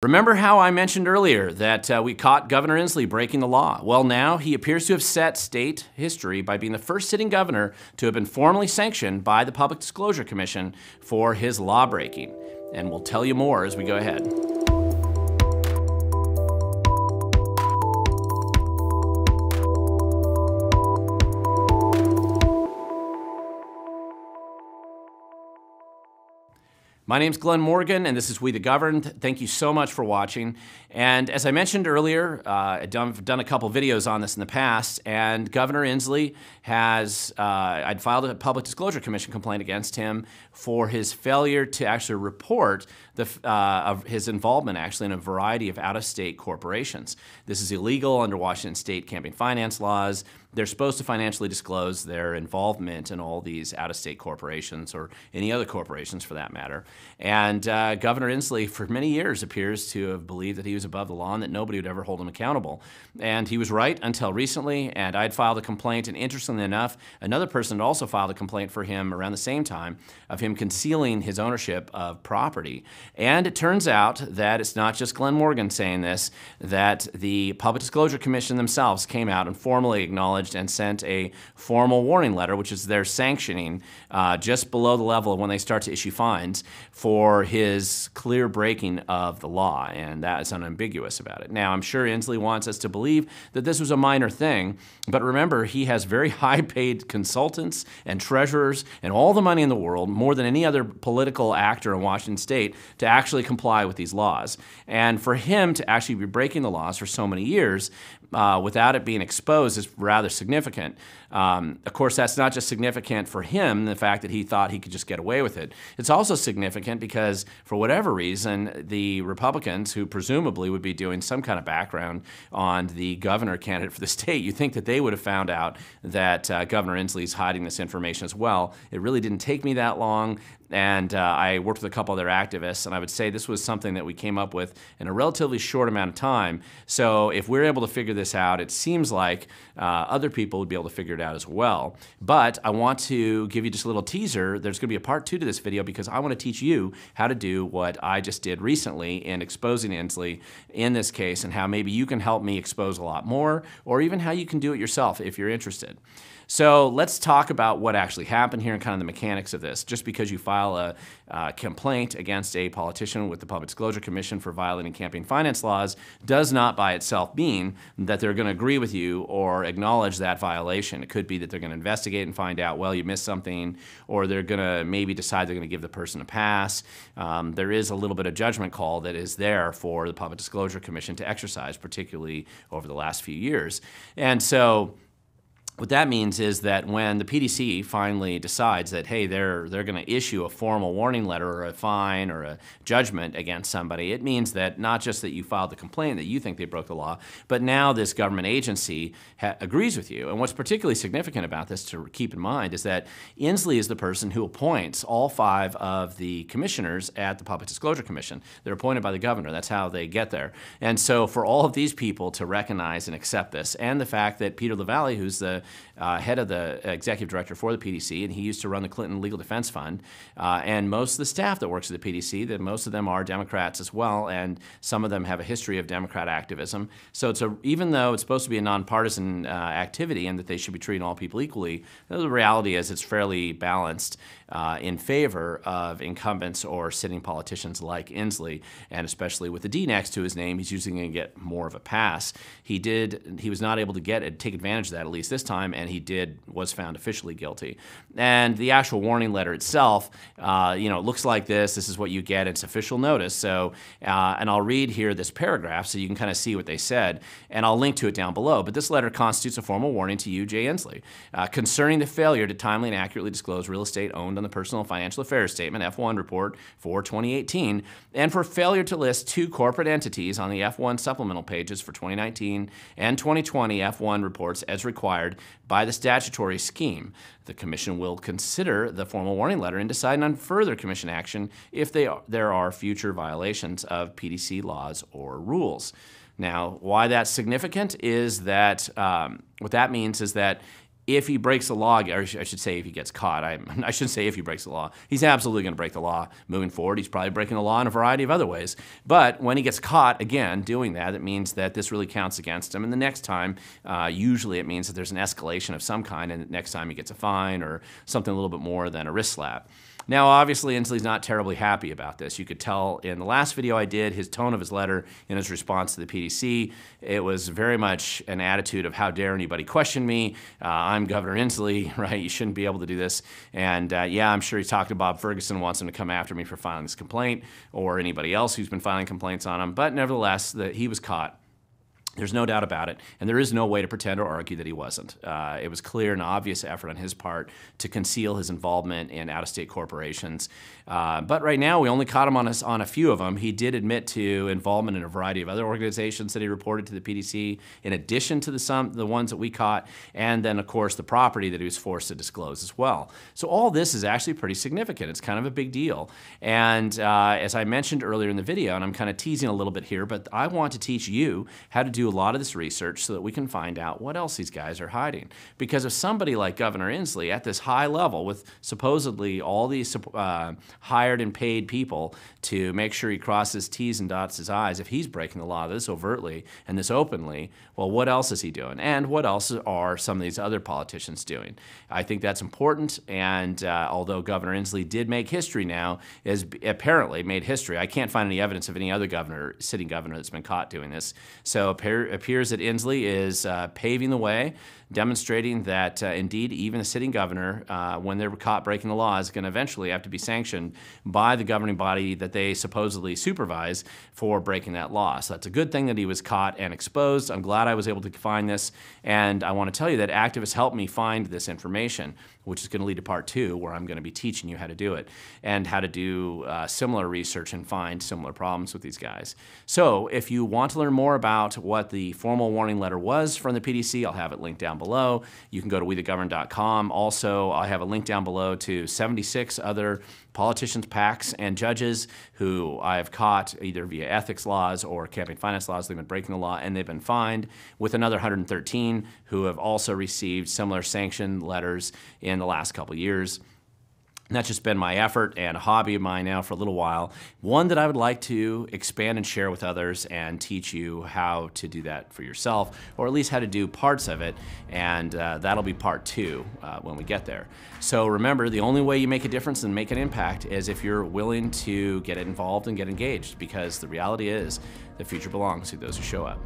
Remember how I mentioned earlier that we caught Governor Inslee breaking the law? Well, now he appears to have set state history by being the first sitting governor to have been formally sanctioned by the Public Disclosure Commission for his law breaking. And we'll tell you more as we go ahead. My name's Glen Morgan, and this is We the Governed. Thank you so much for watching. And as I mentioned earlier, I've done a couple videos on this in the past, and Governor Inslee has, I'd filed a Public Disclosure Commission complaint against him for his failure to actually report of his involvement actually in a variety of out-of-state corporations. This is illegal under Washington State campaign finance laws. They're supposed to financially disclose their involvement in all these out-of-state corporations, or any other corporations for that matter. And Governor Inslee, for many years, appears to have believed that he was above the law and that nobody would ever hold him accountable. And he was right until recently, and I'd filed a complaint, and interestingly enough, another person had also filed a complaint for him around the same time of him concealing his ownership of property. And it turns out that it's not just Glen Morgan saying this, that the Public Disclosure Commission themselves came out and formally acknowledged and sent a formal warning letter, which is their sanctioning just below the level of when they start to issue fines for his clear breaking of the law, and that is unambiguous about it. Now, I'm sure Inslee wants us to believe that this was a minor thing, but remember, he has very high-paid consultants and treasurers and all the money in the world, more than any other political actor in Washington State, to actually comply with these laws. And for him to actually be breaking the laws for so many years without it being exposed is rather significant. Of course, that's not just significant for him, the fact that he thought he could just get away with it. It's also significant because, for whatever reason, the Republicans, who presumably would be doing some kind of background on the governor candidate for the state, you think that they would have found out that Governor Inslee is hiding this information as well. It really didn't take me that long. And I worked with a couple other activists, and I would say this was something that we came up with in a relatively short amount of time. So if we're able to figure this out, it seems like other people would be able to figure it out as well. But I want to give you just a little teaser. There's going to be a part 2 to this video because I want to teach you how to do what I just did recently in exposing Inslee in this case, and how maybe you can help me expose a lot more, or even how you can do it yourself if you're interested. So let's talk about what actually happened here and kind of the mechanics of this. Just because you file a complaint against a politician with the Public Disclosure Commission for violating campaign finance laws does not by itself mean that they're going to agree with you or acknowledge that violation. It could be that they're going to investigate and find out, well, you missed something, or they're going to maybe decide they're going to give the person a pass. There is a little bit of judgment call that is there for the Public Disclosure Commission to exercise, particularly over the last few years. And so what that means is that when the PDC finally decides that, hey, they're going to issue a formal warning letter or a fine or a judgment against somebody, it means that not just that you filed the complaint that you think they broke the law, but now this government agency agrees with you. And what's particularly significant about this to keep in mind is that Inslee is the person who appoints all 5 of the commissioners at the Public Disclosure Commission. They're appointed by the governor. That's how they get there. And so for all of these people to recognize and accept this, and the fact that Peter LaValle, who's the head of the executive director for the PDC, and he used to run the Clinton Legal Defense Fund, and most of the staff that works at the PDC, that most of them are Democrats as well, and some of them have a history of Democrat activism. So even though it's supposed to be a nonpartisan activity and that they should be treating all people equally, the reality is it's fairly balanced in favor of incumbents or sitting politicians like Inslee, and especially with the D next to his name, he's usually going to get more of a pass. He was not able to take advantage of that, at least this time, and he was found officially guilty. And the actual warning letter itself, it looks like this. This is what you get. It's official notice. So, and I'll read here this paragraph so you can kind of see what they said, and I'll link to it down below. But this letter constitutes a formal warning to you, Jay Inslee, concerning the failure to timely and accurately disclose real estate owned on the Personal Financial Affairs Statement, F1 report for 2018, and for failure to list 2 corporate entities on the F1 supplemental pages for 2019 and 2020 F1 reports as required by the statutory scheme. The Commission will consider the formal warning letter and decide on further Commission action if there are future violations of PDC laws or rules. Now, why that's significant is that what that means is that if he breaks the law, or I should say if he gets caught, I shouldn't say if he breaks the law. He's absolutely going to break the law moving forward. He's probably breaking the law in a variety of other ways. But when he gets caught, again, doing that, it means that this really counts against him. And the next time, usually it means that there's an escalation of some kind, and next time he gets a fine or something a little bit more than a wrist slap. Now, obviously, Inslee's not terribly happy about this. You could tell in the last video I did, his tone of his letter in his response to the PDC, it was very much an attitude of how dare anybody question me. I'm Governor Inslee, right? You shouldn't be able to do this. And yeah, I'm sure he's talked to Bob Ferguson, wants him to come after me for filing this complaint, or anybody else who's been filing complaints on him. But nevertheless, he was caught. There's no doubt about it, and there is no way to pretend or argue that he wasn't. It was clear and obvious effort on his part to conceal his involvement in out-of-state corporations. But right now, we only caught him on a few of them. He did admit to involvement in a variety of other organizations that he reported to the PDC, in addition to the ones that we caught, and then, of course, the property that he was forced to disclose as well. So all this is actually pretty significant. It's kind of a big deal. And as I mentioned earlier in the video, and I'm kind of teasing a little bit here, but I want to teach you how to do a lot of this research so that we can find out what else these guys are hiding. Because if somebody like Governor Inslee at this high level with supposedly all these hired and paid people to make sure he crosses T's and dots his I's, if he's breaking the law this overtly and this openly, well, what else is he doing? And what else are some of these other politicians doing? I think that's important, and although Governor Inslee did make history now, is apparently made history. I can't find any evidence of any other governor, sitting governor, that's been caught doing this. So appears that Inslee is paving the way, demonstrating that indeed even a sitting governor, when they're caught breaking the law, is going to eventually have to be sanctioned by the governing body that they supposedly supervise for breaking that law. So that's a good thing that he was caught and exposed. I'm glad I was able to find this, and I want to tell you that activists helped me find this information, which is going to lead to part 2, where I'm going to be teaching you how to do it and how to do similar research and find similar problems with these guys. So if you want to learn more about what the formal warning letter was from the PDC, I'll have it linked down below. You can go to wethegoverned.com. Also, I have a link down below to 76 other politicians, PACs, and judges who I have caught either via ethics laws or campaign finance laws. They've been breaking the law and they've been fined, with another 113 who have also received similar sanctioned letters in the last couple years. And that's just been my effort and a hobby of mine now for a little while, one that I would like to expand and share with others and teach you how to do that for yourself, or at least how to do parts of it, and that'll be part 2 when we get there. So remember, the only way you make a difference and make an impact is if you're willing to get involved and get engaged, because the reality is the future belongs to those who show up.